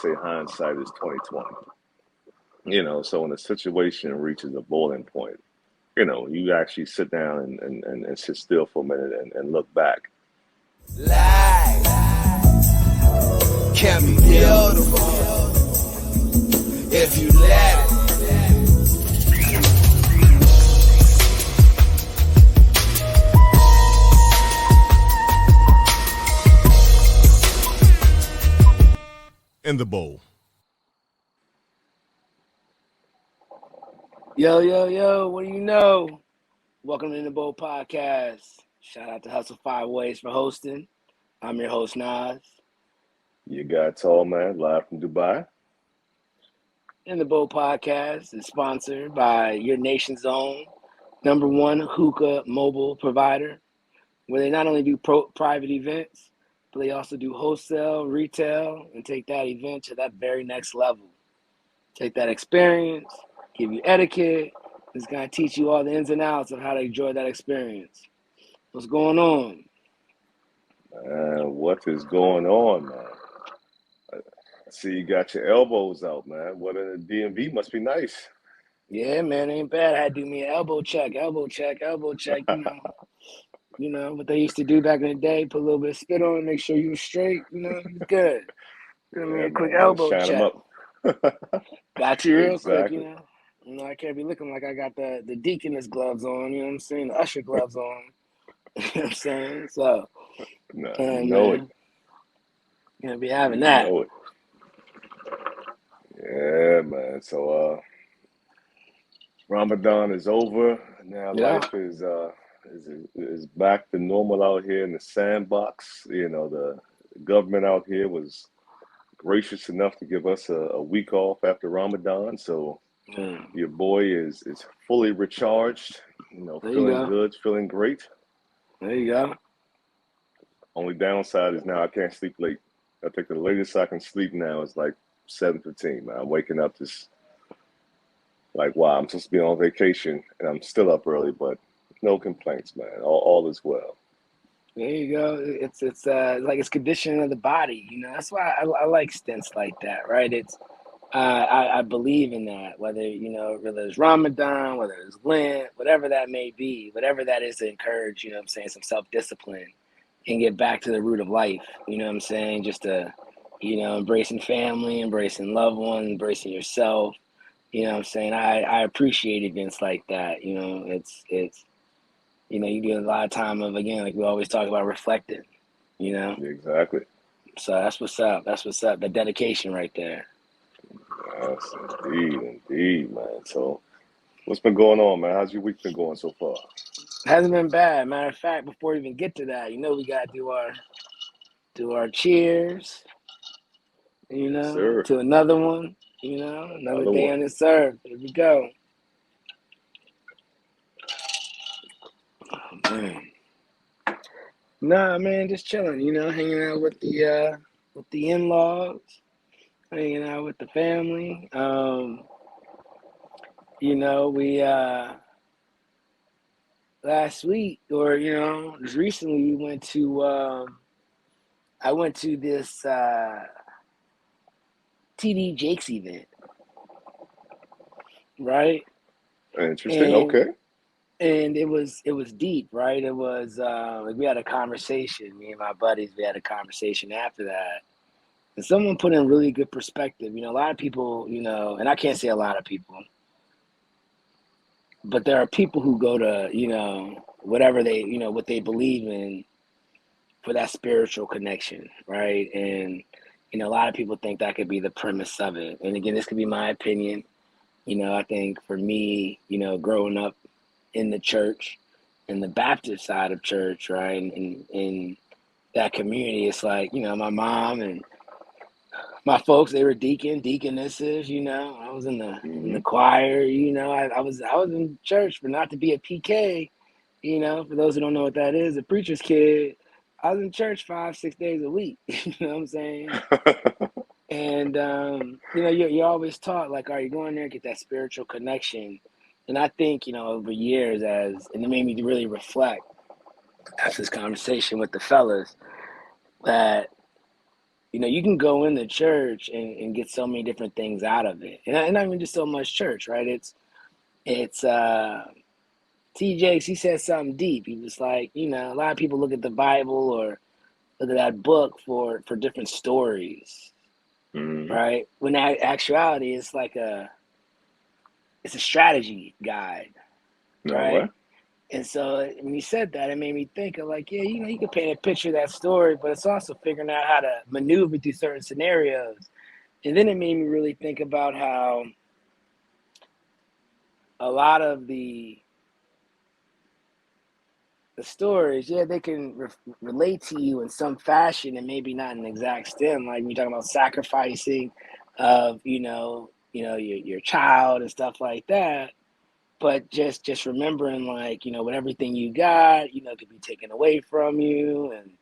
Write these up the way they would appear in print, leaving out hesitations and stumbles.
say hindsight is 2020. So when a situation reaches a boiling point, you actually sit down and sit still for a minute and look back. Life can be beautiful if you let it. In the bowl. Yo, what do you know? Welcome to In the Bowl Podcast. Shout out to Hustle 5 Ways for hosting. I'm your host, Naz. You got Tallman live from Dubai. In the Bowl Podcast is sponsored by your nation's own #1 hookah mobile provider, where they not only do private events, but they also do wholesale, retail, and take that event to that very next level. Take that experience, give you etiquette. It's going to teach you all the ins and outs of how to enjoy that experience. What's going on? What is going on, man? I see you got your elbows out, man. What in the DMV must be nice. Yeah, man, ain't bad. I had to do me an elbow check, You know what they used to do back in the day, put a little bit of spit on it, make sure you were straight, you good. Give me a quick elbow shine check. them up. Got you real Exactly. quick, I can't be looking like I got the deaconess gloves on, you know what I'm saying? The usher gloves on. You know what I'm saying? So, No, man, gonna be having that. Know it. Yeah, man. So Ramadan is over. Now life is back to normal out here in the sandbox. The government out here was gracious enough to give us a week off after Ramadan. So your boy is fully recharged, feeling good, feeling great. There you go. Only downside is now I can't sleep late. I think the latest I can sleep now is like 7:15, man. I'm waking up just like, wow, I'm supposed to be on vacation and I'm still up early, but no complaints, man. All is well. There you go. It's like it's conditioning of the body, That's why I like stints like that, right? It's I believe in that, whether it's Ramadan, whether it's Lent, whatever that may be, whatever that is to encourage, some self-discipline and get back to the root of life, just to, embracing family, embracing loved ones, embracing yourself, I appreciate events like that, it's you do a lot of time of, again, like we always talk about, reflecting, Exactly. So that's what's up. The dedication right there. Yes, indeed, man. So what's been going on, man? How's your week been going so far? Hasn't been bad. Matter of fact, before we even get to that, we gotta do our cheers, Sir. to another one, another day one. on this earth. Here we go. Oh, man. Nah, man, just chilling, hanging out with the in-laws, hanging out with the family. We last week, or just recently, we went to I went to this TD Jakes event, right? Interesting. Okay. And it was deep, right? It was like we had a conversation, me and my buddies, we had a conversation after that. And someone put in really good perspective. A lot of people, and I can't say a lot of people, but there are people who go to, whatever they, what they believe in for that spiritual connection, right? And, a lot of people think that could be the premise of it. And again, this could be my opinion. I think for me, growing up in the church, in the Baptist side of church, right? And in that community, it's like, my mom and my folks, they were deaconesses, I was in the choir, I was in church, but not to be a PK, for those who don't know what that is, a preacher's kid. I was in church 5-6 days a week, you know what I'm saying? And, you're always taught, like, are you going there and get that spiritual connection? And I think, over years and it made me really reflect after this conversation with the fellas, that you can go into church and get so many different things out of it. And I mean just so much church, right? It's TJ, he said something deep. He was like, a lot of people look at the Bible or look at that book for different stories, Mm-hmm. right? When in actuality, it's a strategy guide, No right? way. And so when he said that, it made me think of like, yeah, you can paint a picture of that story, but it's also figuring out how to maneuver through certain scenarios. And then it made me really think about how a lot of the stories, yeah, they can relate to you in some fashion and maybe not an exact stem. Like when you're talking about sacrificing of, your child and stuff like that. But just remembering like, with everything you got, could be taken away from you and,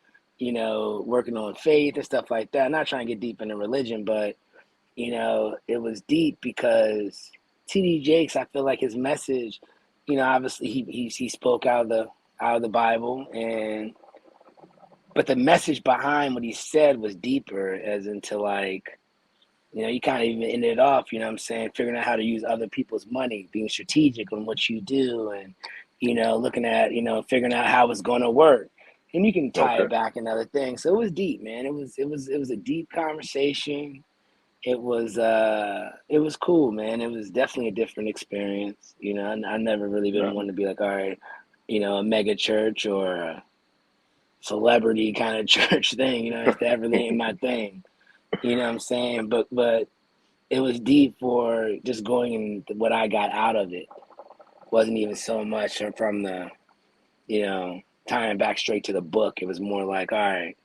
working on faith and stuff like that. Not trying to get deep into religion, but, it was deep because TD Jakes, I feel like his message, obviously he spoke out of the Bible but the message behind what he said was deeper as into like, you kind of even ended it off, you know what I'm saying? Figuring out how to use other people's money, being strategic on what you do and, looking at, figuring out how it's going to work. And you can tie Okay. it back and other things. So it was deep, man. It was a deep conversation. It was cool, man. It was definitely a different experience. I never really been No. one to be like, all right, a mega church or a celebrity kind of church thing. That really ain't my thing. You know what I'm saying? But it was deep for just going in what I got out of it. Wasn't even so much from the, tying back straight to the book. It was more like, all right,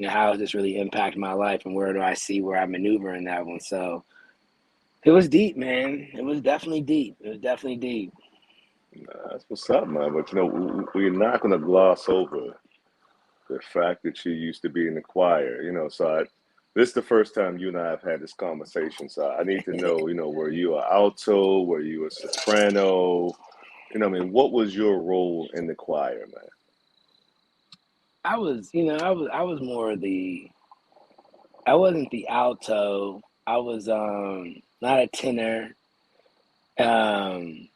how does this really impact my life and where do I see where I maneuver in that one? So it was deep, man. It was definitely deep. It was definitely deep. That's what's up, man. But we're not gonna gloss over the fact that you used to be in the choir. This is the first time you and I have had this conversation. So I need to know, were you an alto? Were you a soprano? What was your role in the choir, man? I was more I wasn't the alto. I was not a tenor. Um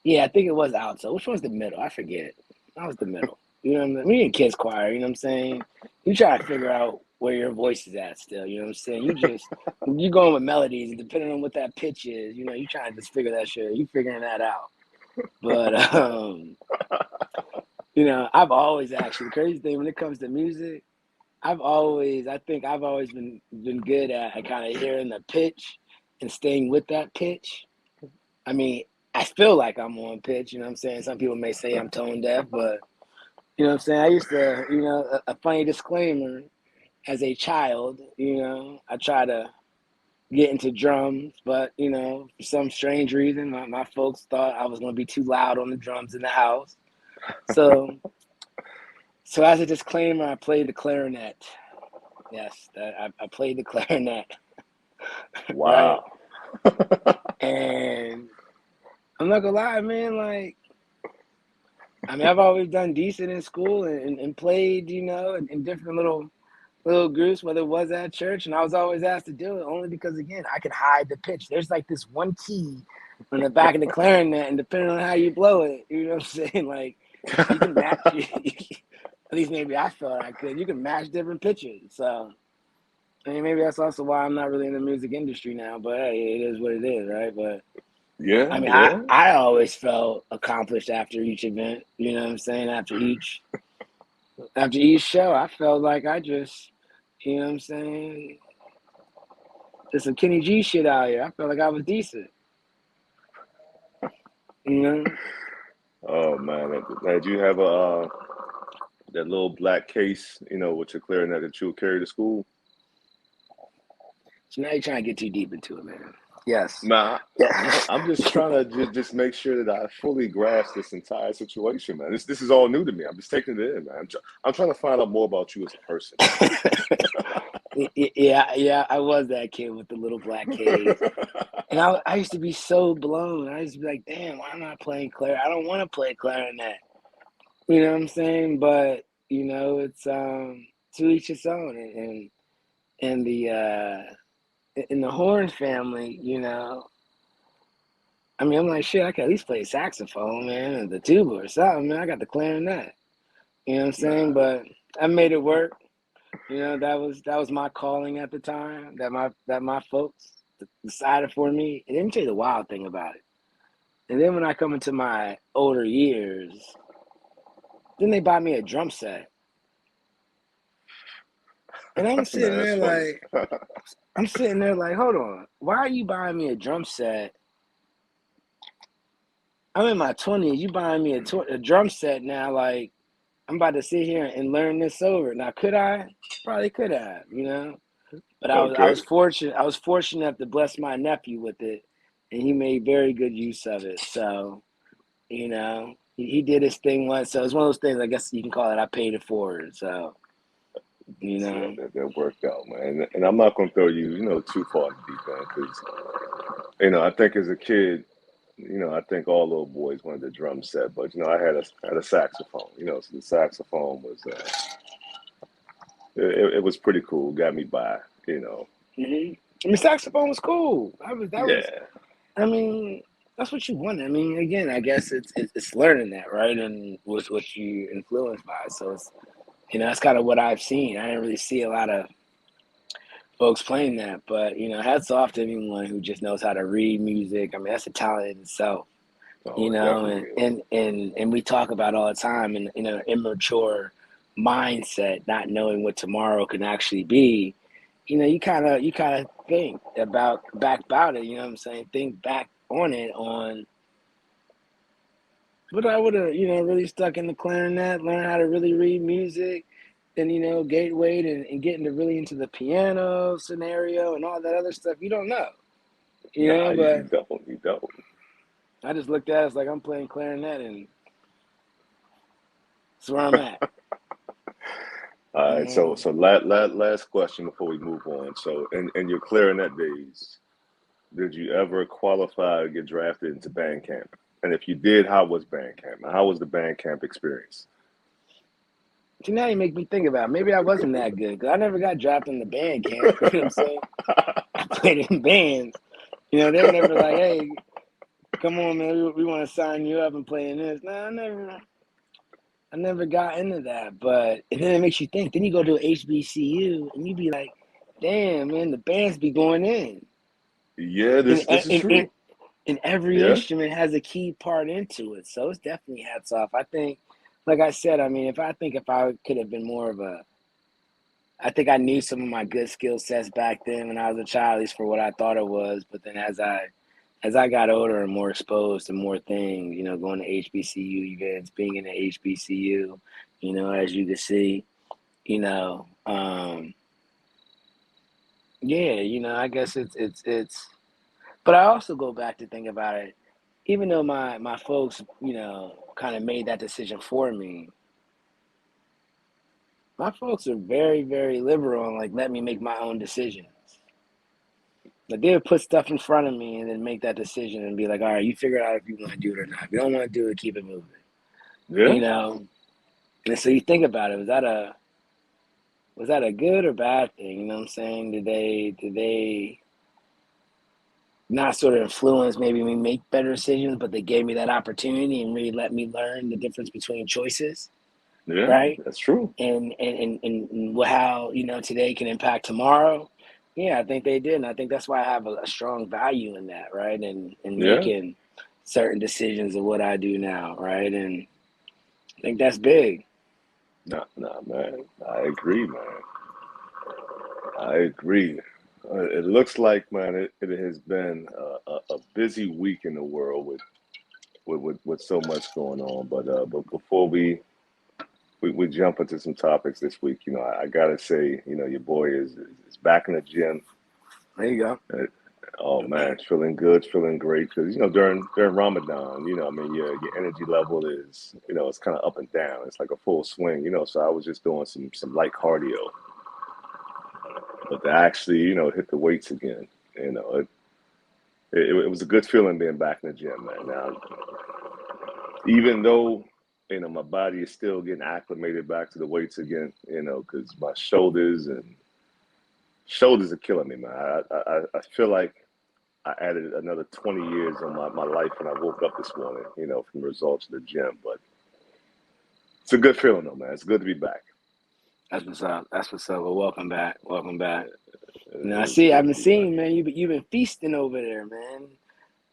yeah, I think it was alto. Which one's the middle? I forget. I was the middle. You know what I mean? We in kids choir, you know what I'm saying? You try to figure out where your voice is at still, you know what I'm saying? You going with melodies and depending on what that pitch is, you trying to just figure that shit. You figuring that out. But I've always actually the crazy thing when it comes to music, I think I've always been good at kind of hearing the pitch and staying with that pitch. I mean, I feel like I'm on pitch, you know what I'm saying? Some people may say I'm tone deaf, but you know what I'm saying? I used to, a funny disclaimer as a child, I try to get into drums, but for some strange reason, my folks thought I was going to be too loud on the drums in the house. So as a disclaimer, I played the clarinet. Yes, I played the clarinet, right? Wow. And I'm not gonna lie, man. Like, I mean, I've always done decent in school and played, in different little groups, whether it was at church, and I was always asked to do it only because, again, I could hide the pitch. There's like this one key on the back of the clarinet, and depending on how you blow it, you know what I'm saying? Like, you can match. At least maybe I felt I could. You can match different pitches. So, I mean, maybe that's also why I'm not really in the music industry now. But hey, it is what it is, right? But I Yeah, mean, I, yeah. I always felt accomplished after each event. You know what I'm saying? After each show, I felt like I just, you know what I'm saying? There's some Kenny G shit out here. I felt like I was decent. You know? Oh man, did you have that little black case, with your clarinet that you would carry to school? So now you're trying to get too deep into it, man. Yes. Man, Yeah. I'm just trying to just make sure that I fully grasp this entire situation, man. This is all new to me. I'm just taking it in, man. I'm trying to find out more about you as a person, Yeah, I was that kid with the little black case. And I used to be so blown. I used to be like, damn, why am I playing clarinet? I don't want to play clarinet. You know what I'm saying? But, it's to each its own. And in the horn family, you know, I mean, I'm like, shit, I could at least play saxophone, man, or the tuba or something, man. I got the clarinet. You know what I'm saying? Nah, But I made it work. You know, that was my calling at the time. That my folks decided for me. And let me tell you the wild thing about it. And then when I come into my older years, then they buy me a drum set. And nah, that's funny. I'm sitting there like, hold on, why are you buying me a drum set? I'm in my 20s. You buying me a drum set now? Like, I'm about to sit here and learn this over. Now, could I? Probably could have, you know. But I was Okay. fortunate. I was fortunate enough to bless my nephew with it, and he made very good use of it. So, you know, he did his thing once. So it's one of those things. I guess you can call it. I paid it forward. So, you See, know. that worked out, man. And I'm not gonna throw you, too far in the deep end, because I think as a kid, I think all little boys wanted a drum set, but I had a saxophone, so the saxophone was it was pretty cool, got me by, I mean, saxophone was cool. That was. yeah, I mean, that's what you want. I mean, again, I guess it's learning that, right, and what you influenced by. So it's that's kind of what I've seen. I didn't really see a lot of folks playing that, but hats off to anyone who just knows how to read music. I mean, that's a talent in itself. oh, it And definitely is. we talk about all the time in an immature mindset, not knowing what tomorrow can actually be. You kind of think back about it. You know what I'm saying? Think back on it but I would have, really stuck in the clarinet, learn how to really read music, and gateway and getting to really into the piano scenario and all that other stuff. You don't know, Nah, you but don't, you don't. I just looked at it as like I'm playing clarinet and that's where I'm at. All You right, so know, so last question before we move on. So in your clarinet days, did you ever qualify to get drafted into band camp? And if you did, how was band camp? How was the band camp experience? see, now you make me think about it. Maybe I wasn't that good because I never got drafted in the band camp. You know what I'm saying? I played in bands. They were never like, hey, come on, man, we want to sign you up and play in this. No, I never got into that, but and then it makes you think. Then you go to a HBCU and you be like, "Damn, man, the bands be going in." Yeah, And this is true. every Yeah, instrument has a key part into it, so it's definitely hats off. I think, like I said, I mean, if I could have been more of a, I think I knew some of my good skill sets back then when I was a child, at least for what I thought it was. But then as I got older and more exposed to more things, going to HBCU events, being in the HBCU, as you can see. you know um yeah, I guess it's but I also go back to think about it. Even though my folks kind of made that decision for me, my folks are very, very liberal and like let me make my own decisions. Like they would put stuff in front of me and then make that decision and be like, all right, you figure out if you want to do it or not. If you don't want to do it, keep it moving. yeah. you know and so you think about it, was that a good or bad thing? You know what I'm saying? Did they not sort of influence maybe me make better decisions, but they gave me that opportunity and really let me learn the difference between choices, Yeah, right? that's true. And how today can impact tomorrow. Yeah, I think they did, and I think that's why I have a strong value in that, right? And Yeah. making certain decisions of what I do now, right? And I think that's big. Nah, nah, man. I agree, man. I agree. It looks like, man, it has been a busy week in the world with so much going on. But before we jump into some topics this week, I gotta say, your boy is back in the gym. There you go. Uh, oh man, feeling good, feeling great. Because during Ramadan, I mean, your energy level is, it's kind of up and down. It's like a full swing. So I was just doing some light cardio, but to actually, hit the weights again, it was a good feeling being back in the gym, man. Now, even though my body is still getting acclimated back to the weights again, because my shoulders and shoulders are killing me, man. I feel like I added another 20 years on my life when I woke up this morning, from the results of the gym. But it's a good feeling, though, man. It's good to be back. That's what's up. That's what's up. Well, welcome back. Welcome back. Now, I It's see. I've good been to be back. seeing, man. You've been feasting over there, man.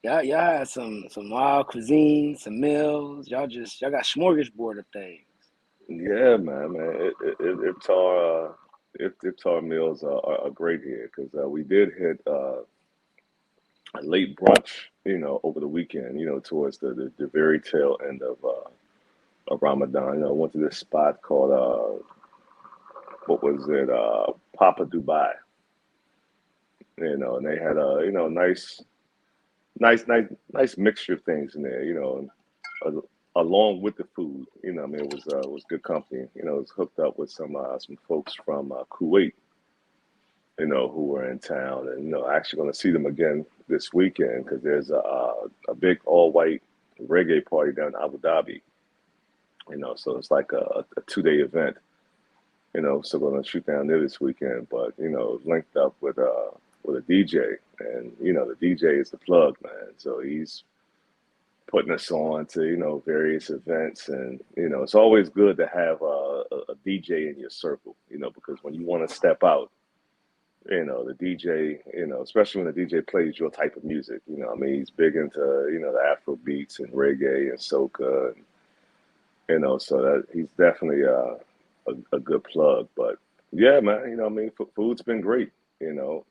Y'all had some wild cuisine, some meals. Y'all got smorgasbord of things. Yeah, man. Iftar meals are great here because we did hit a late brunch, over the weekend, towards the very tail end of Ramadan. Went to this spot called what was it, Papa Dubai, and they had a nice mixture of things in there, and, along with the food, I mean, it was good company. It was hooked up with some folks from Kuwait, who were in town, and actually going to see them again this weekend because there's a big all white reggae party down in Abu Dhabi. So it's like a 2-day event. So going to shoot down there this weekend, but linked up with a DJ, and the DJ is the plug, man. So he's putting us on to various events, and it's always good to have a DJ in your circle, because when you want to step out, the DJ, especially when the DJ plays your type of music, I mean, he's big into the Afro beats and reggae and soca, and so that he's definitely a good plug. But yeah, man, I mean, food's been great. You know,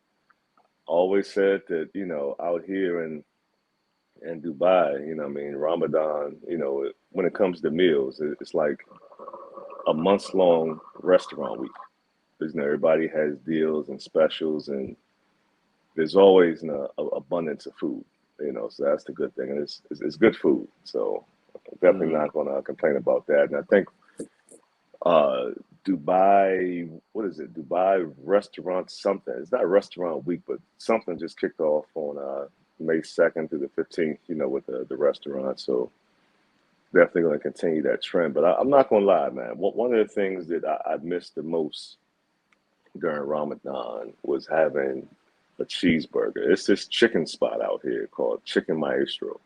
always said that out here in Dubai, I mean, Ramadan, when it comes to meals, it's like a months long restaurant week. Because everybody has deals and specials, and there's always a abundance of food. So that's the good thing, and it's good food. So I'm definitely Mm. not going to complain about that. And I think uh, Dubai, what is it? Dubai restaurant something. It's not restaurant week, but something just kicked off on May 2nd through the 15th. With the restaurant. So definitely going to continue that trend. But I'm not going to lie, man. One of the things that I missed the most during Ramadan was having a cheeseburger. It's this chicken spot out here called Chicken Maestro.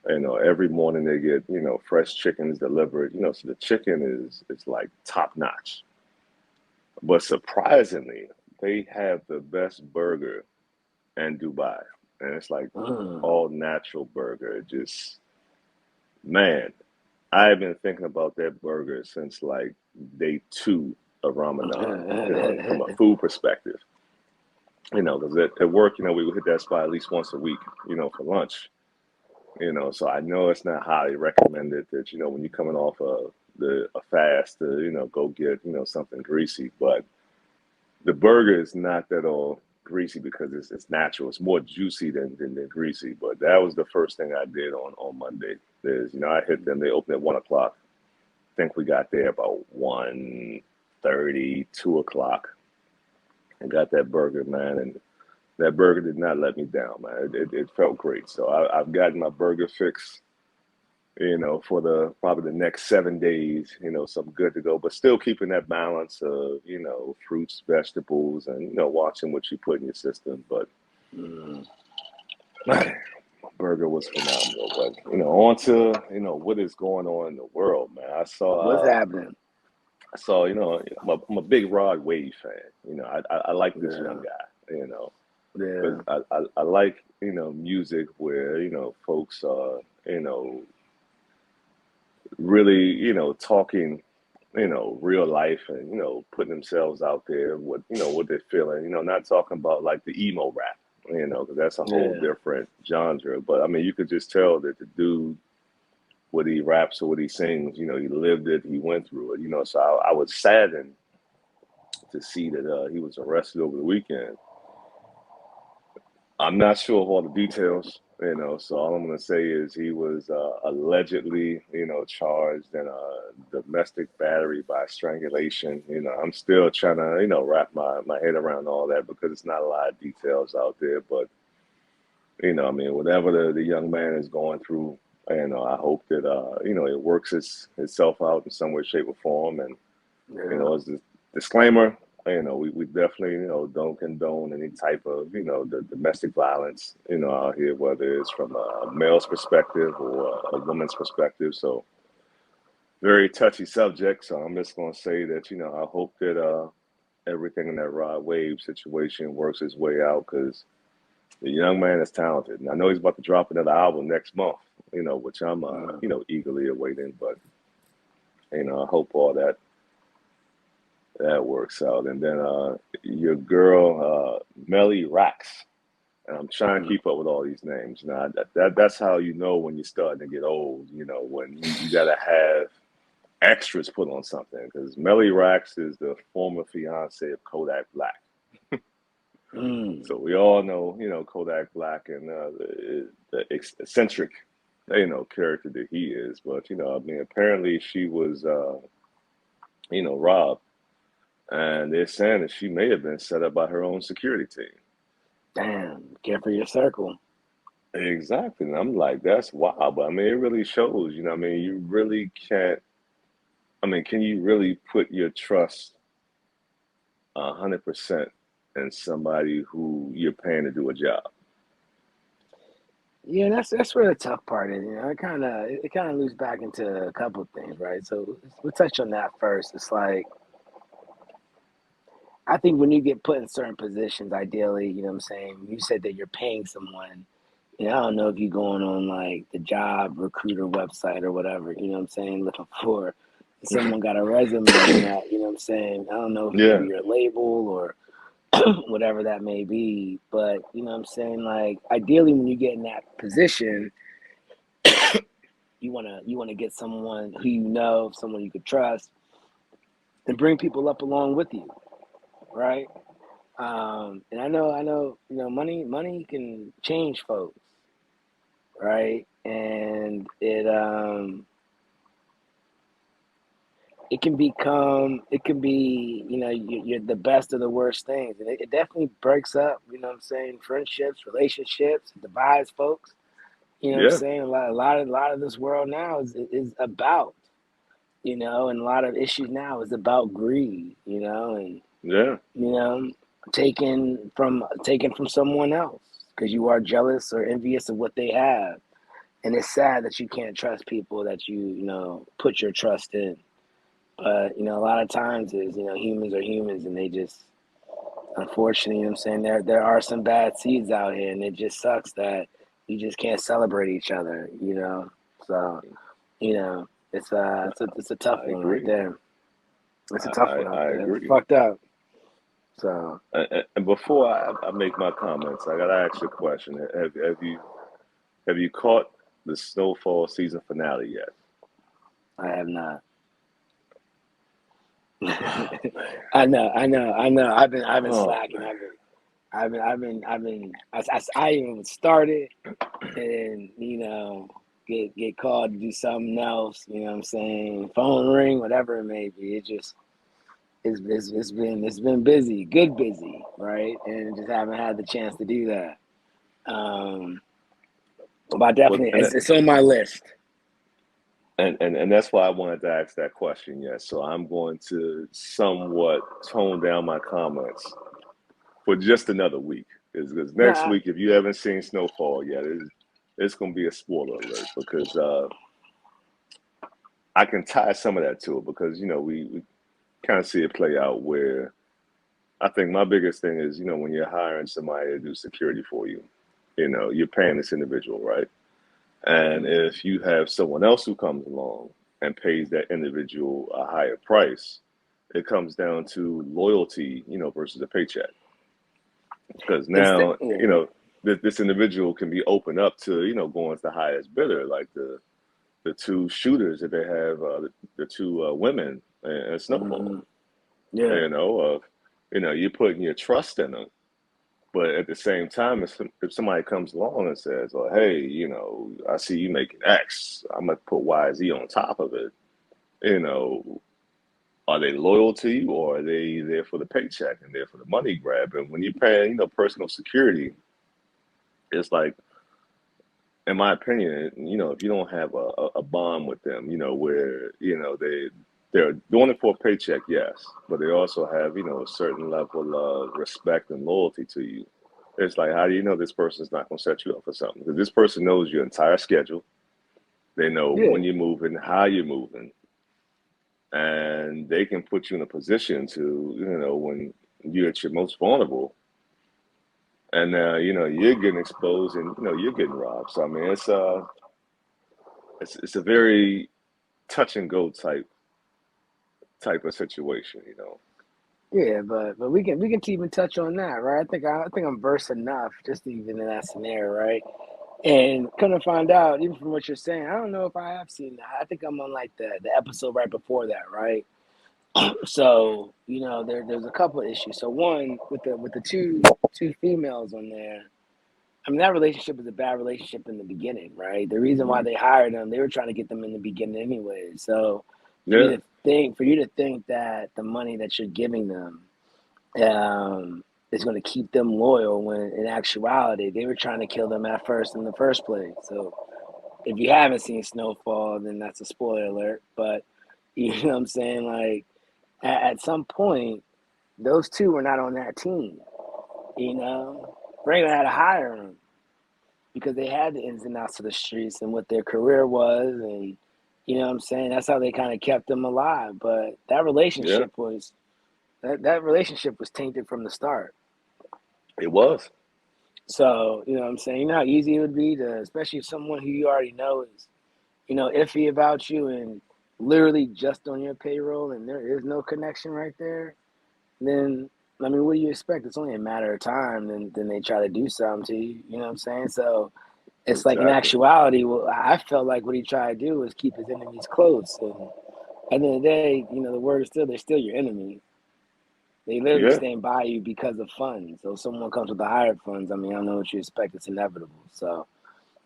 Every morning they get, fresh chickens delivered, so the chicken is like top notch. But surprisingly, they have the best burger in Dubai. And it's like Mm. all natural burger. Just man, I've been thinking about that burger since like day 2 of Ramadan, from a food perspective. Because at work, we would hit that spot at least once a week, for lunch. So I know it's not highly recommended that, when you're coming off a fast to, go get, something greasy. But the burger is not that all greasy because it's natural. It's more juicy than greasy. But that was the first thing I did on Monday. Is, I hit them. They opened at 1 o'clock. I think we got there about 1:30, 2 o'clock, and got that burger, man. And that burger did not let me down, man. It felt great. So I've gotten my burger fix, for the probably the next 7 days, so I'm good to go. But still keeping that balance of, fruits, vegetables, and watching what you put in your system. But Mm. man, my burger was phenomenal. But on to what is going on in the world, man. What's happening? I saw, I'm a big Rod Wave fan. I like this young Yeah, guy. yeah, Because I like music where folks are really talking real life, and putting themselves out there, what they're feeling, not talking about like the emo rap, because that's a whole yeah. different genre. But I mean, you could just tell that the dude, what he raps or what he sings, he lived it, he went through it. So I was saddened to see that he was arrested over the weekend. I'm not sure of all the details, so all I'm going to say is he was allegedly, charged in domestic battery by strangulation. I'm still trying to, wrap my head around all that because it's not a lot of details out there. But, I mean, whatever the young man is going through, I hope that, it works itself out in some way, shape, or form. And, Yeah. as a disclaimer, we definitely, don't condone any type of, the domestic violence, out here, whether it's from a male's perspective or a woman's perspective. So very touchy subject. So I'm just gonna say that, I hope that everything in that Rod Wave situation works its way out because the young man is talented. And I know he's about to drop another album next month, which I'm eagerly awaiting. But I hope all that works out. And then your girl, Melly Rackz. And I'm trying to keep up with all these names. Now, that's how you know when you're starting to get old, when you got to have extras put on something. Because Melly Rackz is the former fiance of Kodak Black. So we all know, Kodak Black and the eccentric, character that he is. But, apparently she was, robbed. And they're saying that she may have been set up by her own security team. Damn, care for your circle. Exactly. And I'm like, that's wild. But it really shows, you really can't, can you really put your trust 100% in somebody who you're paying to do a job? Yeah, that's where the tough part is. It kind of loops back into a couple of things, right? So we'll touch on that first. It's like I think when you get put in certain positions, ideally, you know what I'm saying, you said that you're paying someone. I don't know if you're going on like the job recruiter website or whatever, you know what I'm saying, looking for someone got a resume that, you know what I'm saying. I don't know if it could be Yeah. your label or whatever that may be, but you know what I'm saying, like ideally when you get in that position, you wanna get someone who someone you could trust and bring people up along with you, right? And I know, money can change folks, right? And it can be, you're the best of the worst things, and it definitely breaks up, you know what I'm saying, friendships, relationships, it divides folks. You know what I'm Yeah. saying? A lot of this world now is about, and a lot of issues now is about greed, and Yeah. you know, taken from someone else because you are jealous or envious of what they have. And it's sad that you can't trust people that put your trust in. But, a lot of times is, humans are humans and they just unfortunately, you know what I'm saying, there are some bad seeds out here and it just sucks that you just can't celebrate each other. So, it's a tough I one right agree. there. It's a tough I, one out I there. It's agree. fucked up. So And before I make my comments, I gotta ask you a question. Have you caught the Snowfall season finale yet? I have not. Oh man. I know. I've been Oh slacking. man. I even started and get called to do something else. You know what I'm saying? Phone ring, whatever it may be. It's been busy, good busy, right? And just haven't had the chance to do that. Um, but Well, definitely, it's on my list. and that's why I wanted to ask that question. Yes. So I'm going to somewhat tone down my comments for just another week. Because next Nah, week, if you haven't seen Snowfall yet, it's going to be a spoiler alert because I can tie some of that to it because we kind of see it play out where I think my biggest thing is when you're hiring somebody to do security for you, you're paying this individual, right? And if you have someone else who comes along and pays that individual a higher price, it comes down to loyalty, versus a paycheck. Because it's the, now, this individual can be open up to, going to the highest bidder, like the two shooters that they have, the two women in Snowfall. mhm. Yeah. Of you're putting your trust in them, but at the same time, if somebody comes along and says, "Well, hey, I see you making X, I'm gonna put Y, Z on top of it," you know, are they loyal to you or are they there for the paycheck and there for the money grab? And when you're paying, personal security, it's like, in my opinion, if you don't have a bond with them, where, they're doing it for a paycheck, yes, but they also have, you know, a certain level of respect and loyalty to you. It's like, how do you know this person's not going to set you up for something? Because this person knows your entire schedule. They know Yeah. when you're moving, how you're moving, and they can put you in a position to, you know, when you're at your most vulnerable, and you know, you're getting exposed, and you know, you're getting robbed. So I mean, it's a very touch and go type of situation, you know. Yeah, but we can even touch on that, right? I think I'm versed enough just even in that scenario, right? And come to find out, even from what you're saying, I don't know if I have seen that. I think I'm on like the episode right before that, right? So you know, there's a couple of issues. So one with the two females on there. I mean, that relationship was a bad relationship in the beginning, right? The reason why they hired them, they were trying to get them in the beginning anyway. So Yeah, for you to think that the money that you're giving them is going to keep them loyal, when in actuality they were trying to kill them at first in the first place. So if you haven't seen Snowfall, then that's a spoiler alert. But you know what I'm saying? Like at some point, those two were not on that team. You know, Franklin had to hire them because they had the ins and outs of the streets and what their career was, and you know what I'm saying. That's how they kind of kept them alive. But yeah, that relationship was tainted from the start. it was. So you know what I'm saying. You know how easy it would be to, especially someone who you already know is, you know, iffy about you and literally just on your payroll, and there is no connection right there. Then I mean, what do you expect? It's only a matter of time. Then they try to do something to you. You know what I'm saying? So it's like in Exactly. actuality, well, I felt like what he tried to do was keep his enemies close. And at the end of the day, you know, the word is still they're still your enemy. They literally Yeah, stand by you because of funds. So if someone comes with the hired funds, I mean, I don't know what you expect. It's inevitable. So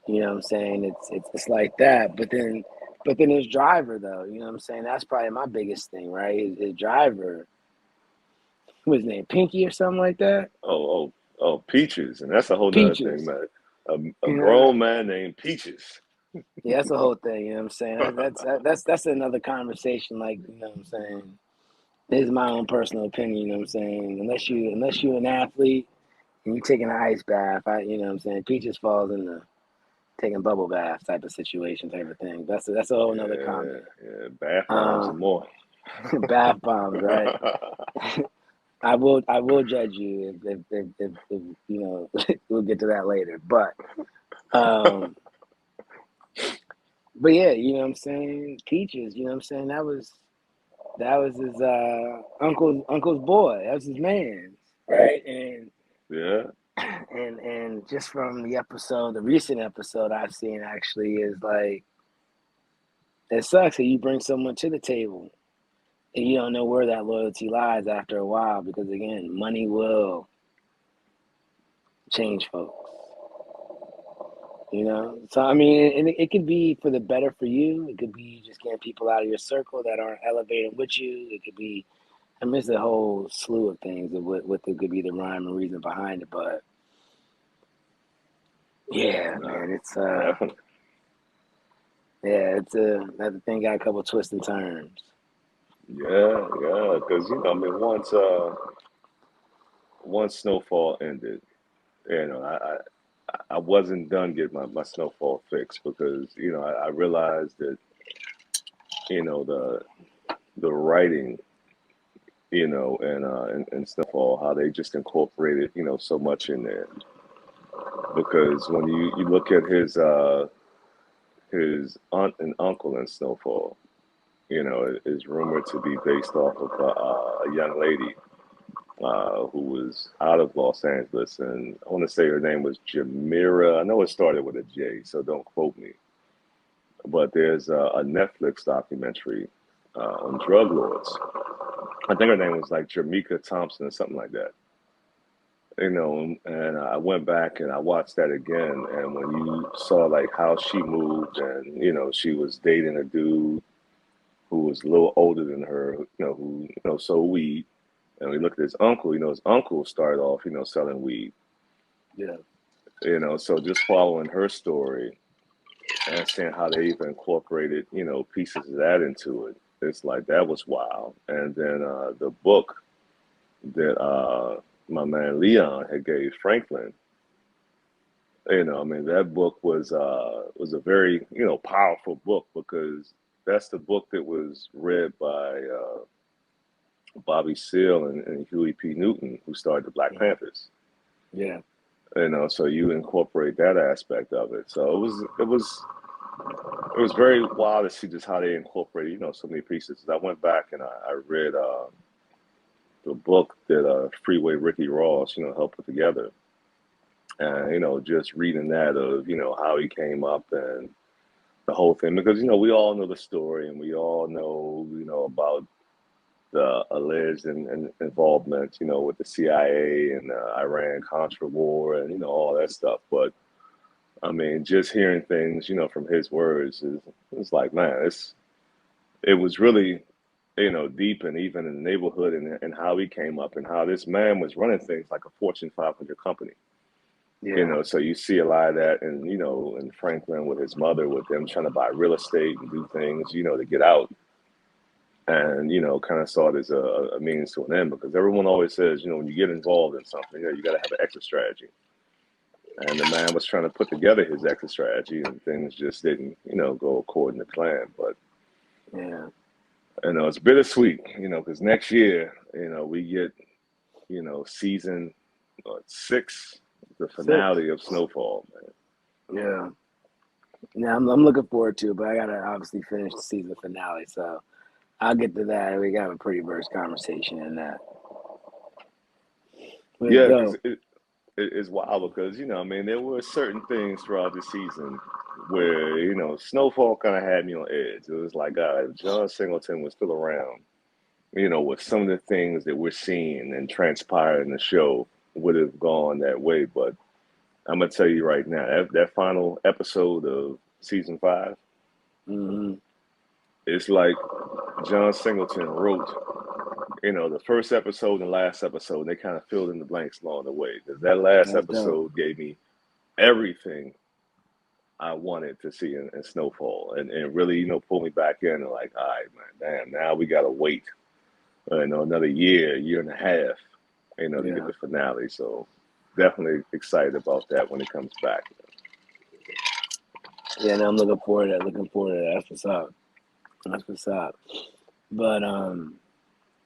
you know what I'm saying? It's like that. But then there's Driver though. You know what I'm saying? That's probably my biggest thing, right? Is Driver. What's his name? Pinky or something like that? oh, Peaches, and that's a whole nother thing, Peaches. man. A You know? grown man named Peaches. Yeah, that's the whole thing. You know what I'm saying? That's another conversation. Like you know what I'm saying? This is my own personal opinion. You know what I'm saying? Unless you're an athlete and you're taking an ice bath, you know what I'm saying? Peaches falls in the taking bubble bath type of situation, type of thing. That's a whole nother Yeah, comment. yeah, bath bombs Uh, and more. bath bombs, right? I will judge you if you know we'll get to that later. Um but yeah, you know what I'm saying? Peaches, you know what I'm saying? That was his uncle's boy. That was his man, right? Yeah, And just from the recent episode I've seen actually is like it sucks that you bring someone to the table and you don't know where that loyalty lies after a while because again, money will change folks. You know, so I mean, and it could be for the better for you. It could be just getting people out of your circle that aren't elevating with you. It could be, I mean, there's a whole slew of things of what could be the rhyme and reason behind it. But yeah, nah, man, definitely. that thing got a couple twists and turns. Yeah, yeah, because you know, I mean, once Snowfall ended, you know, I wasn't done getting my Snowfall fix because you know I realized that you know the writing you know and Snowfall how they just incorporated you know so much in there because when you look at his aunt and uncle in Snowfall, you know, it is rumored to be based off of a young lady who was out of Los Angeles, and I want to say her name was Jamira. I know it started with a J, so don't quote me. But there's a Netflix documentary on drug lords. I think her name was like Jamaica Thompson or something like that. You know, and I went back and I watched that again, and when you saw like how she moved, and you know, she was dating a dude who was a little older than her, you know, who you know sold weed, and we looked at his uncle. You know, his uncle started off, you know, selling weed. Yeah, You know, so just following her story and seeing how they even incorporated, you know, pieces of that into it it's like that was wild. And then the book that my man Leon had gave Franklin, I mean, that book was a very, powerful book because that's the book that was read by Bobby Seale and Huey P. Newton, who started the Black Panthers. Yeah. So you incorporate that aspect of it. So it was very wild to see just how they incorporated, so many pieces. I went back and I read the book that Freeway Ricky Ross, helped put together. And, just reading that of, how he came up and the whole thing, because, we all know the story and we all know, about the alleged involvement, with the CIA and the Iran-Contra war and, all that stuff. But, I mean, just hearing things, from his words it's like, man, it was really, deep and even in the neighborhood and how he came up and how this man was running things like a Fortune 500 company. Yeah. So you see a lot of that and, in Franklin with his mother, with them trying to buy real estate and do things, to get out. And, kind of saw it as a means to an end because everyone always says, when you get involved in something, you got to have an exit strategy. And the man was trying to put together his exit strategy and things just didn't, go according to plan. But, Yeah. it's bittersweet, because next year, we get, season 6, the 6. finale of Snowfall, man. Yeah. Yeah, I'm looking forward to it, but I gotta obviously finish the season finale, so I'll get to that. We got a pretty verse conversation in that. Let's Yeah, because go. it's wild because, I mean, there were certain things throughout the season where, Snowfall kind of had me on edge. It was like, if John Singleton was still around, with some of the things that we're seeing and transpiring in the show would have gone that way. But I'm going to tell you right now, that final episode of season 5, Mm-hmm. it's like John Singleton wrote, the first episode and last episode, they kind of filled in the blanks along the way. Because that last That's dope. episode gave me everything I wanted to see in Snowfall and really, pull me back in and like, all right, man, damn, now we got to wait, another year and a half, to get the finale. So definitely excited about that when it comes back. Yeah, no, I'm looking forward to that. That's what's up. That's what's up. But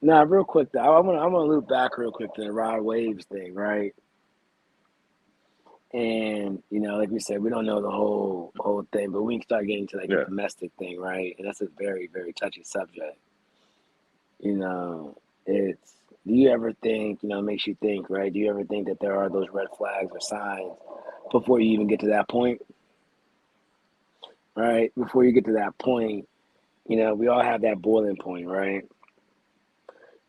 now real quick though, I'm gonna loop back real quick to the Rod Waves thing, right? And like we said, we don't know the whole thing, but we can start getting to like the domestic thing, right? And that's a very, very touchy subject. It's, do you ever think, it makes you think, right? Do you ever think that there are those red flags or signs before you even get to that point? Right? Before you get to that point, we all have that boiling point, right?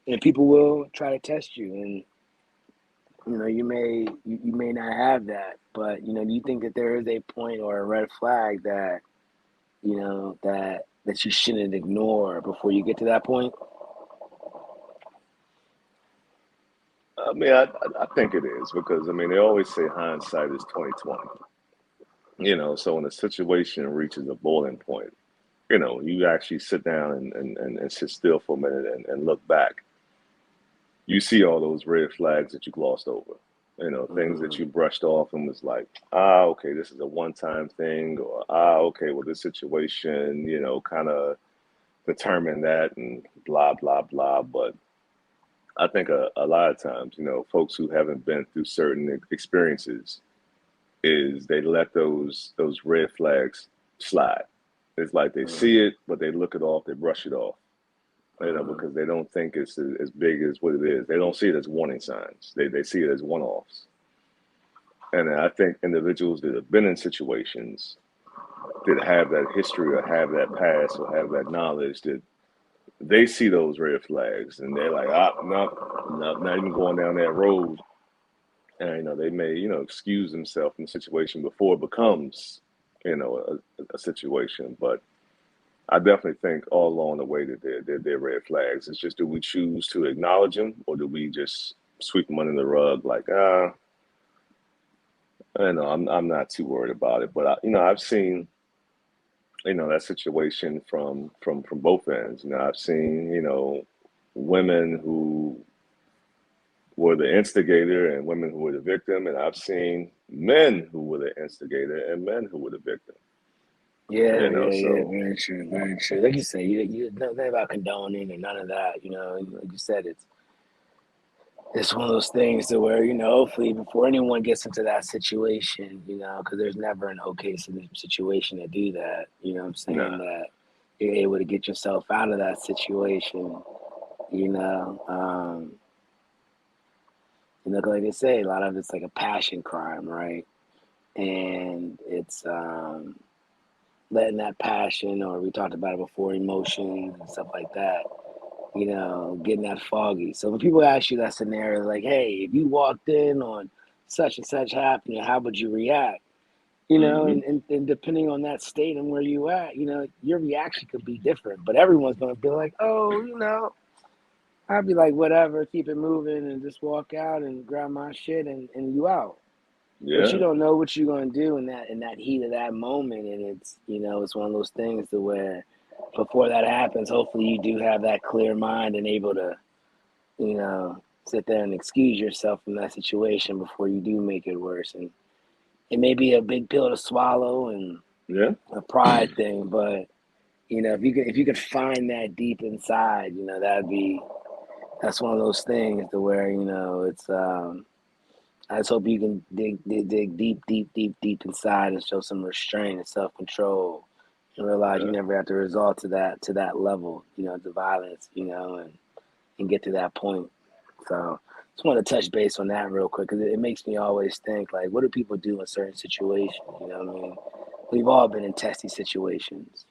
And people will try to test you, and you may not have that, but do you think that there is a point or a red flag that that you shouldn't ignore before you get to that point? I mean, I think it is because I mean they always say hindsight is 20/20. So when a situation reaches a boiling point, you actually sit down and sit still for a minute and look back. You see all those red flags that you glossed over. Things that you brushed off and was like, okay, this is a one-time thing, or okay, well, this situation, kind of determined that and blah, blah, blah. But I think a lot of times, folks who haven't been through certain experiences is they let those red flags slide. It's like they see it, but they look it off, they brush it off. Because they don't think it's as big as what it is. They don't see it as warning signs. They see it as one-offs. And I think individuals that have been in situations that have that history or have that past or have that knowledge that they see those red flags and they're like, no, not even going down that road. And, they may, excuse themselves from the situation before it becomes, a situation. But I definitely think all along the way that they're red flags. It's just, do we choose to acknowledge them or do we just sweep them under the rug like, I'm not too worried about it. But, I've seen that situation from both ends. I've seen, women who were the instigator and women who were the victim, and I've seen men who were the instigator and men who were the victim. Yeah, yeah. So Very true, very true. Like you say, you nothing about condoning or none of that. Like you said, it's one of those things to where hopefully before anyone gets into that situation, because there's never an okay situation to do that. You know what I'm saying? nah, That you're able to get yourself out of that situation. You know, um, like they say, a lot of it's like a passion crime, right? And it's letting that passion, or we talked about it before, emotions and stuff like that, getting that foggy. So when people ask you that scenario, like, hey, if you walked in on such and such happening, how would you react? hmm And depending on that state and where you at, your reaction could be different. But everyone's gonna be like, oh, I'd be like, whatever, keep it moving and just walk out and grab my shit and you out. But you yeah, don't know what you're gonna do in that heat of that moment, and it's one of those things to where before that happens, hopefully you do have that clear mind and able to sit there and excuse yourself from that situation before you do make it worse. And it may be a big pill to swallow and yeah, a pride thing, but if you could find that deep inside, that's one of those things to where it's I just hope you can dig deep, deep, deep, deep inside and show some restraint and self control, and realize you yeah, never have to resort to that level, to violence, and get to that point. So just want to touch base on that real quick because it makes me always think like, what do people do in certain situations? You know what I mean? We've all been in testy situations,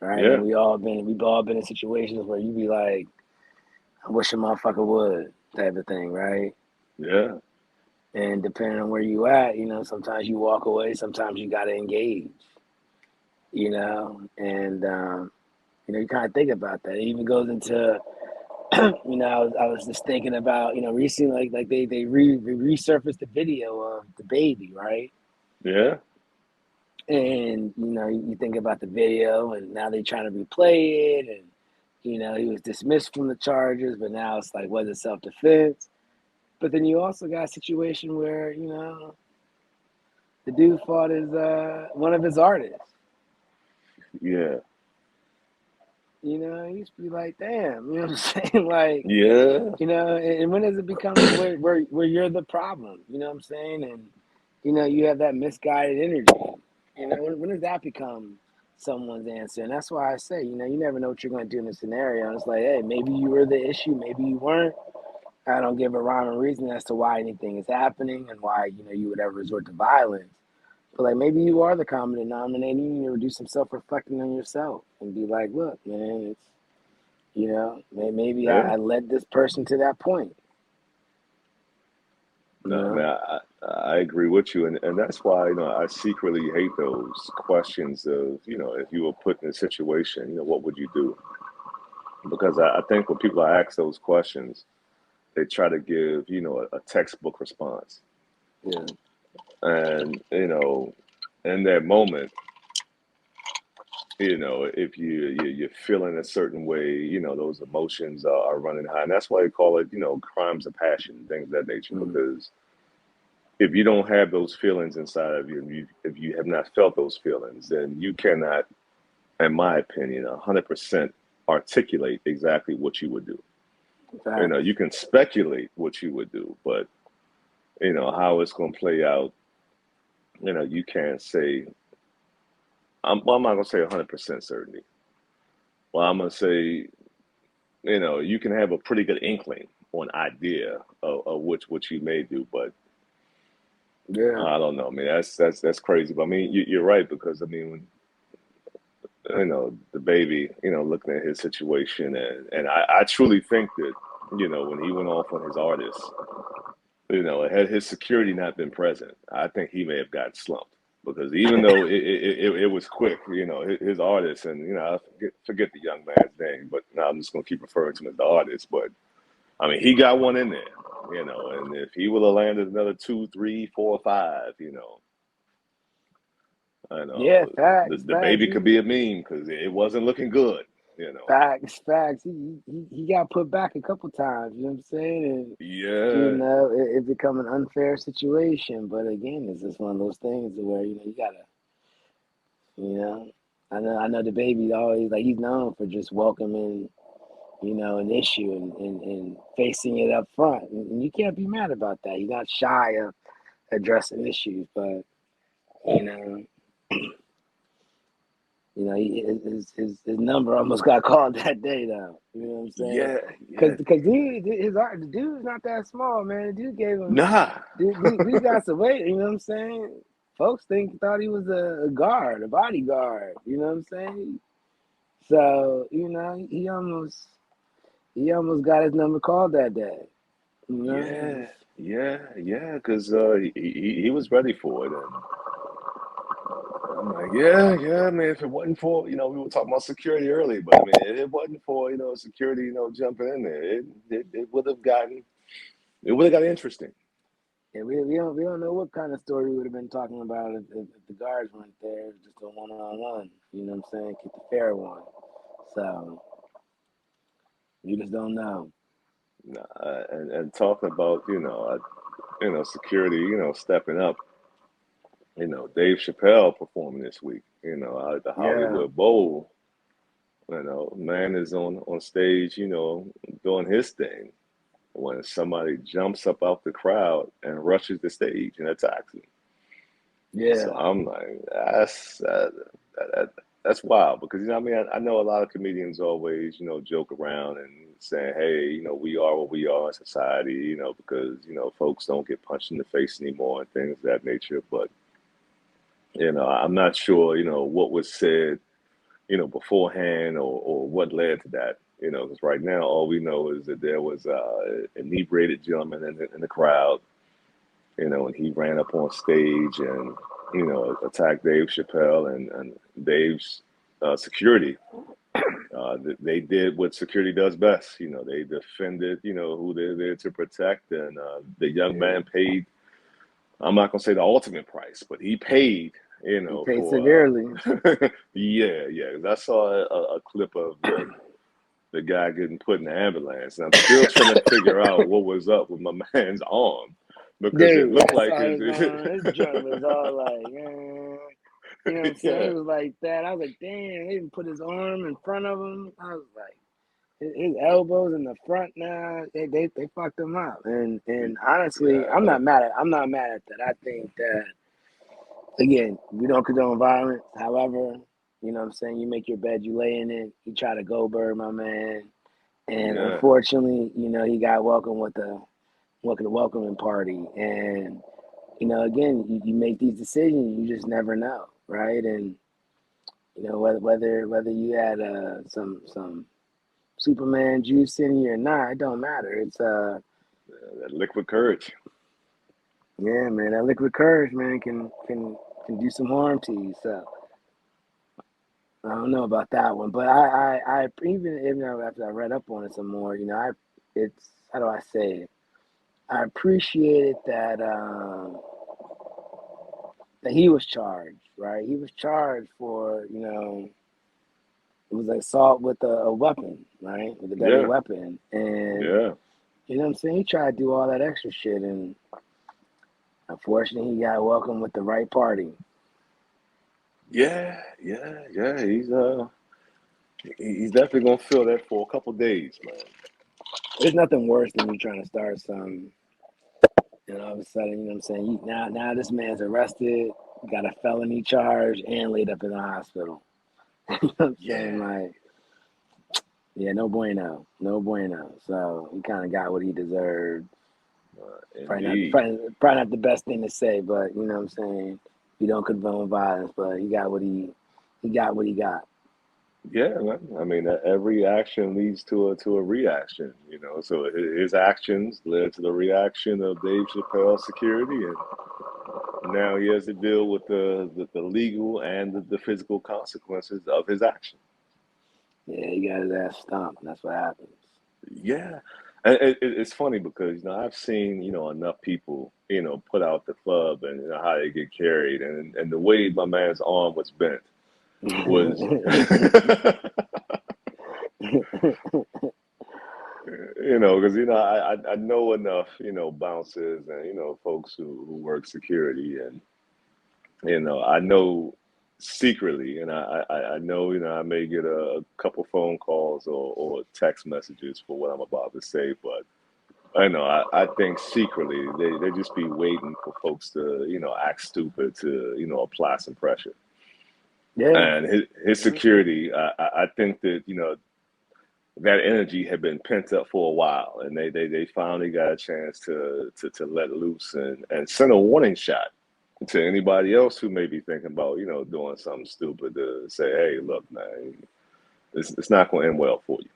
right? And yeah, we've all been in situations where you be like, I wish a motherfucker would type of thing, right? yeah, And depending on where you at, sometimes you walk away, sometimes you gotta engage, and you kind of think about that. It even goes into I was just thinking about, recently, like they resurfaced the video of the baby, right? yeah, And you think about the video, and now they're trying to replay it, and he was dismissed from the charges, but now it's like, was it self defense? But then you also got a situation where the dude fought his one of his artists. yeah, You used to be like, damn, you know what I'm saying? Like, yeah, and when does it become to where you're the problem? You know what I'm saying? And you have that misguided energy. When does that become someone's answer? And that's why I say, you never know what you're going to do in a scenario. And it's like, hey, maybe you were the issue, maybe you weren't. I don't give a rhyme or reason as to why anything is happening and why you would ever resort to violence. But like maybe you are the common denominator. You need to do some self-reflecting on yourself and be like, look, man, it's maybe yeah. I led this person to that point. You No, know, man, I agree with you, and that's why I secretly hate those questions of if you were put in a situation, what would you do? Because I think when people are asked those questions, they try to give a textbook response, yeah, and in that moment, if you're feeling a certain way, those emotions are running high, and that's why they call it crimes of passion, things of that nature, mm, because if you don't have those feelings inside of you, and if you have not felt those feelings, then you cannot, in my opinion, 100% articulate exactly what you would do. facts. You can speculate what you would do, but how it's going to play out. You can't say. I'm not going to say 100% certainty. Well, I'm going to say, you can have a pretty good inkling or an idea of what you may do, but Yeah, I don't know. I mean, that's crazy. But I mean, you're right because I mean, when the baby, looking at his situation, and I truly think that when he went off on his artist, had his security not been present, I think he may have gotten slumped because even though it was quick, his artist, and I forget the young man's name, but now I'm just gonna keep referring to him as the artist. But I mean, he got one in there, and if he would have landed another two, three, four, five, I know Yeah, facts, the facts. baby could be a meme because it wasn't looking good. You know. Facts. He got put back a couple times. You know what I'm saying? And Yeah. it become an unfair situation. But again, it's just one of those things where you gotta, you know. I know the baby always like he's known for just welcoming, an issue and facing it up front, and you can't be mad about that. He's not shy of addressing issues, but you know. His number almost got called that day, though. You know what I'm saying? Yeah. Because Yeah. the dude's not that small, man. The dude gave him, Nah. dude got some weight. You know what I'm saying? Folks thought he was a guard, a bodyguard. You know what I'm saying? So he almost got his number called that day. You know? Yeah. Yeah. Because he was ready for it, and I'm like, yeah, man. If it wasn't for, we were talking about security earlier, but I mean, if it wasn't for, security, jumping in there, it would have got interesting. Yeah, we don't know what kind of story we would have been talking about if the guards weren't there. It was just a one-on-one. You know what I'm saying? Keep the fair one. So you just don't know. And talking about, security, stepping up. Dave Chapelle performing this week. Out at the Yeah, Hollywood Bowl. Man is on stage, doing his thing. When somebody jumps up out the crowd and rushes the stage and attacks him. So yeah, I'm like, that, that's wild because I mean I know a lot of comedians always joke around and saying, hey, we are what we are in society, because folks don't get punched in the face anymore and things of that nature. But I'm not sure what was said beforehand or what led to that. Because right now all we know is that there was inebriated gentleman in the crowd, and he ran up on stage and attacked Dave Chappelle and Dave's security. They did what security does best. They defended who they're there to protect, and the young yeah. man paid. I'm not gonna say the ultimate price, but he paid. He paid For severely. yeah. 'Cause I saw a clip of the guy getting put in the ambulance, and I'm still trying to figure out what was up with my man's arm because it Dude, looked I like saw his. his arm. His joint was all like, you know what I'm saying? Yeah, It was like that. I was like, damn, they didn't put his arm in front of him. I was like, his elbows in the front now. They fucked him up. And honestly, yeah, I'm not mad at that. I think that again, we don't condone violence. However, you know what I'm saying, you make your bed, you lay in it. You try to go bird, my man. And yeah, unfortunately, he got welcomed with the welcoming party. And again, you make these decisions, you just never know, right? And whether you had some Superman juice in you or not, it don't matter. It's that liquid courage. yeah, man, that liquid courage, man, can do some harm to you. So I don't know about that one, but I even after I read up on it some more, it's how do I say it? I appreciated that he was charged, right? He was charged for it was like assault with a weapon, right? With a deadly Yeah, weapon, and yeah, you know what I'm saying. He tried to do all that extra shit, and unfortunately, he got welcomed with the right party. yeah. He's definitely gonna feel that for a couple days, man. There's nothing worse than you trying to start some, and all of a sudden, you know what I'm saying. Now this man's arrested, got a felony charge, and laid up in the hospital. You know what I'm saying? Yeah, Like, yeah, no bueno, no bueno. So he kind of got what he deserved. indeed. Probably not the best thing to say, but you know what I'm saying. You don't condone violence, but he got what he got. Yeah, man. I mean, every action leads to a reaction, So his actions led to the reaction of Dave Chappelle's security, and now he has to deal with the legal and the physical consequences of his action. Yeah, he got his ass stomped. That's what happens. Yeah, And it's funny because I've seen enough people put out the club and how they get carried and the way my man's arm was bent was because I know enough bouncers and folks who work security and I know secretly and I know I may get a couple phone calls or text messages for what I'm about to say, but I know. I think secretly they just be waiting for folks to, act stupid to, apply some pressure. Yeah. And his security, I think that, that energy had been pent up for a while, and they finally got a chance to let loose and send a warning shot to anybody else who may be thinking about, doing something stupid to say, hey, look, man, it's not going to end well for you.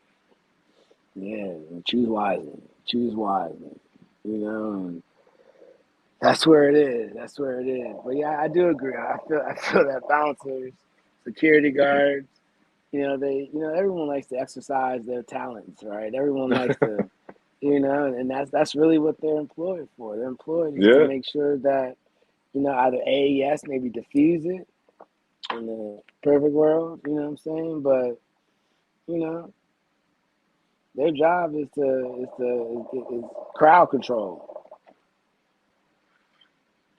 Yeah, choose wisely. Choose wisely. And that's where it is. That's where it is. But yeah, I do agree. I feel that bouncers, security guards, everyone likes to exercise their talents, right? Everyone likes to, and that's really what they're employed for. They're employed just to Yeah. make sure that, either A, yes, maybe diffuse it in the perfect world, you know what I'm saying? But, you know, their job is crowd control.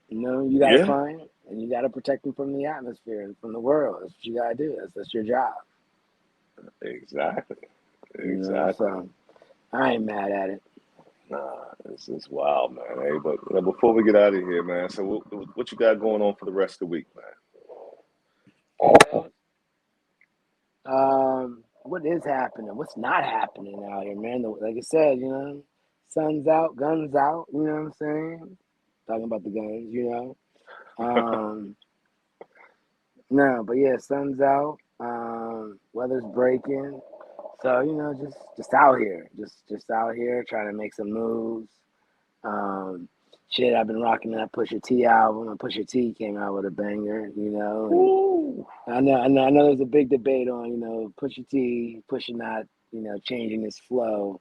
You got a Yeah. client and you got to protect them from the atmosphere and from the world. That's what you got to do. That's your job. Exactly. Exactly. So I ain't mad at it. Nah, this is wild, man. Hey, but before we get out of here, man, so what you got going on for the rest of the week, man? What is happening? What's not happening out here, man? Like I said, sun's out, guns out. You know what I'm saying? Talking about the guns. Um, no, but yeah, sun's out. Weather's breaking. So just out here, just out here trying to make some moves. Um, Shit, I've been rocking that Pusha T album, and Pusha T came out with a banger, and Ooh. I know there's a big debate on, Pusha T, Pusha not, changing his flow,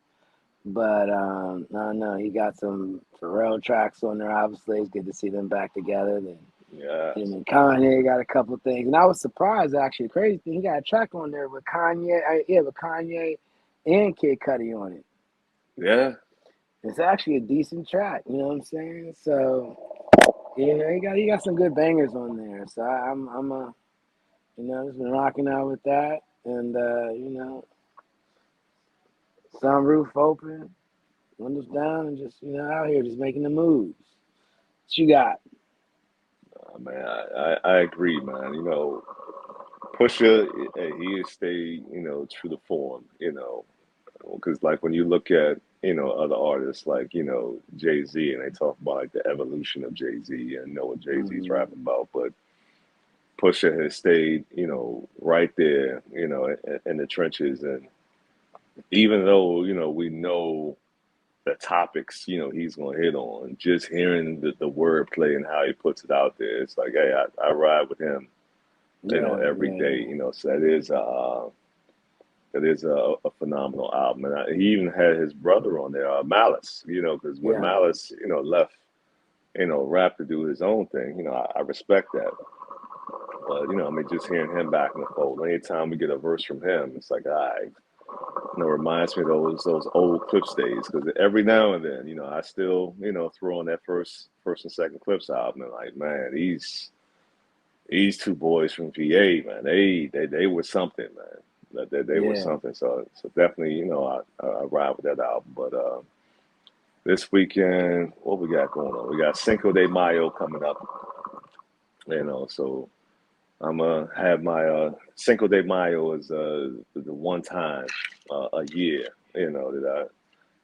but I don't know, he got some Pharrell tracks on there. Obviously, it's good to see them back together. Then him Yes. and Kanye got a couple things, and I was surprised actually. Crazy thing, he got a track on there with Kanye, with Kanye and Kid Cudi on it. Yeah. It's actually a decent track, you know what I'm saying? So, he got some good bangers on there. So I'm just been rocking out with that, and sunroof open, windows down, and just out here just making the moves. What you got? Man, I agree, man. Pusha, he has stayed, true to form, because like when you look at, other artists like, Jay-Z, and they talk about like the evolution of Jay-Z and know what Jay-Z's Mm-hmm. rapping about, but Pusha has stayed, right there, in the trenches. And even though, we know the topics, he's going to hit on, just hearing the wordplay and how he puts it out there, it's like, hey, I ride with him, Yeah, every day, yeah, so that is a phenomenal album. And he even had his brother on there, Malice, because when yeah, Malice, left, rap to do his own thing, I respect that. But, I mean, just hearing him back in the fold, anytime we get a verse from him, it's like, all right, reminds me of those old Clips days. Because every now and then, I still, throw on that first and second Clips album, and like, man, these two boys from VA, man, they were something, man. They were yeah. something. So definitely, I ride with that album. But this weekend, what we got going on? We got Cinco de Mayo coming up, so I'm gonna have my Cinco de Mayo is the one time a year, that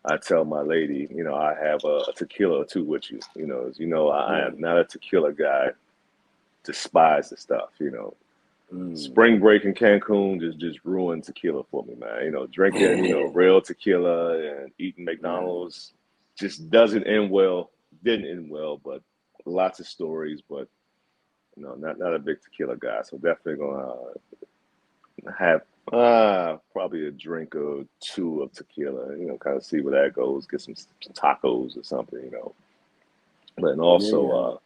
I tell my lady, I have a tequila or two with you. As you know, I Yeah. am not a tequila guy. Despise the stuff. Mm. Spring break in Cancun just ruined tequila for me, man. Drinking, real tequila and eating Yeah. McDonald's just doesn't end well. Didn't end well, but lots of stories. But not a big tequila guy. So definitely gonna have Probably a drink or two of tequila, kind of see where that goes, get some tacos or something, But also, Yeah.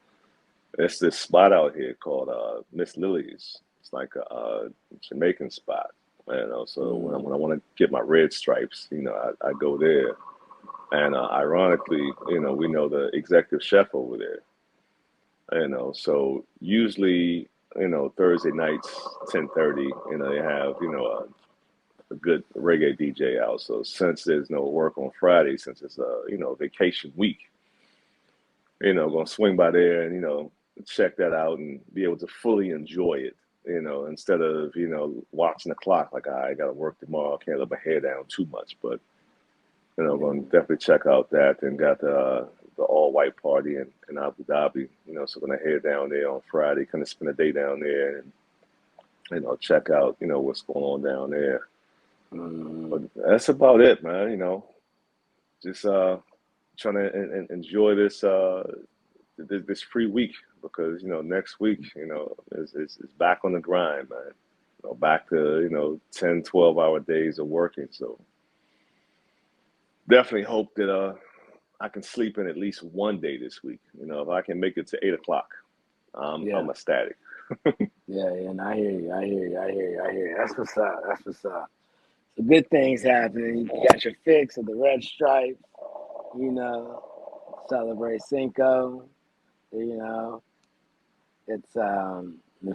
there's this spot out here called Miss Lily's. It's like a Jamaican spot, So Mm. when I want to get my red stripes, I go there. And ironically, we know the executive chef over there, So usually, Thursday nights, 10:30, they have, a good reggae DJ out. So since there's no work on Friday, since it's a, vacation week, gonna swing by there and, check that out and be able to fully enjoy it, instead of, watching the clock like I got to work tomorrow. I can't let my hair down too much, but going to definitely check out that. And got the all white party in Abu Dhabi. So going to head down there on Friday, kind of spend a day down there and check out what's going on down there. But that's about it, man. Just trying to enjoy this free week because next week is back on the grind, man. Back to 10, 12 hour days of working. So definitely hope that I can sleep in at least one day this week. If I can make it to 8 o'clock, I'm ecstatic. Yeah, and I hear you. I hear you. I hear you. I hear you. That's what's up. That's what's up. So good things happening. You got your fix of the red stripe. Celebrate Cinco. You know, it's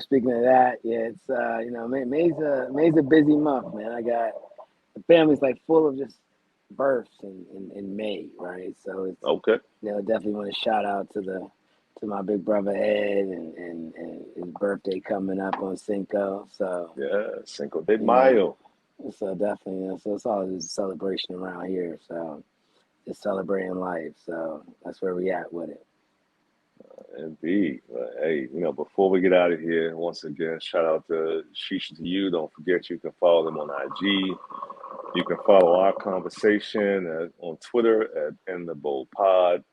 speaking of that, yeah, it's May's a busy month, man. I got the family's like full of just births in May, right? So it's Okay. definitely want to shout out to my big brother Ed and his birthday coming up on Cinco. So Yeah, Cinco de you know, Mayo. so definitely, so it's all this celebration around here. So just celebrating life. So that's where we at with it. Indeed. Hey, before we get out of here, once again, shout out to Shisha to you. Don't forget you can follow them on IG. You can follow our conversation on Twitter at In the Bowl Pod.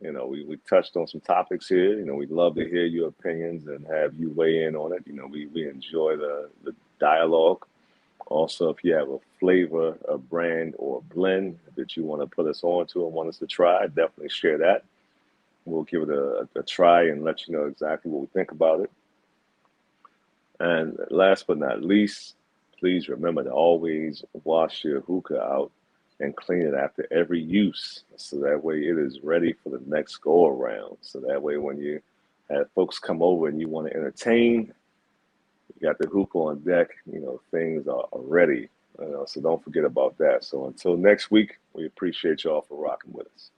We touched on some topics here. We'd love to hear your opinions and have you weigh in on it. We enjoy the dialogue. Also, if you have a flavor, a brand, or a blend that you want to put us on to and want us to try, definitely share that. We'll give it a try and let you know exactly what we think about it. And last but not least, please remember to always wash your hookah out and clean it after every use. So that way it is ready for the next go around. So that way when you have folks come over and you want to entertain, you got the hookah on deck, things are ready. So don't forget about that. So until next week, we appreciate y'all for rocking with us.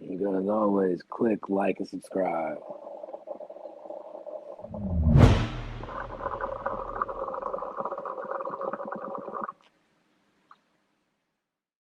And as always, click like and subscribe.